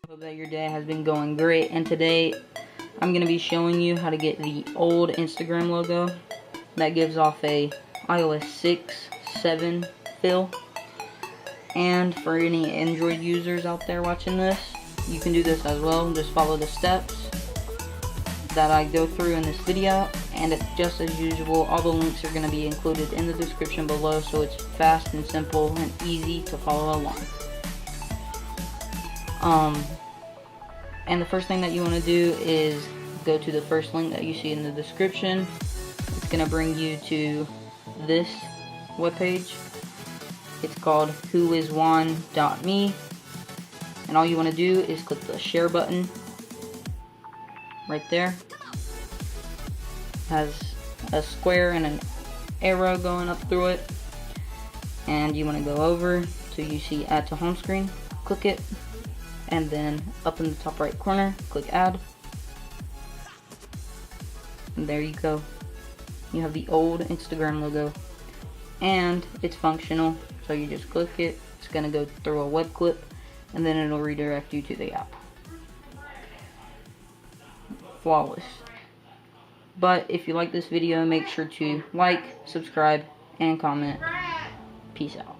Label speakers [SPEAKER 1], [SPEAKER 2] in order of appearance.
[SPEAKER 1] Hope that your day has been going great, and today I'm going to be showing you how to get the old Instagram logo that gives off a iOS 6, 7 feel. And for any Android users out there watching this, you can do this as well. Just follow the steps that I go through in this video, and it's just as usual. All the links are going to be included in the description below, so it's fast and simple and easy to follow along. And the first thing that you want to do is go to the first link that you see in the description. It's going to bring you to this webpage. It's called whoisjuan.me, and all you want to do is click the share button right there. It has a square and an arrow going up through it, and you want to go over till you see add to home screen. Click it, and then up in the top right corner, click add. And there you go. You have the old Instagram logo, and it's functional. So you just click it, it's gonna go through a web clip, and then it'll redirect you to the app. Flawless. But if you like this video, make sure to like, subscribe, and comment. Peace out.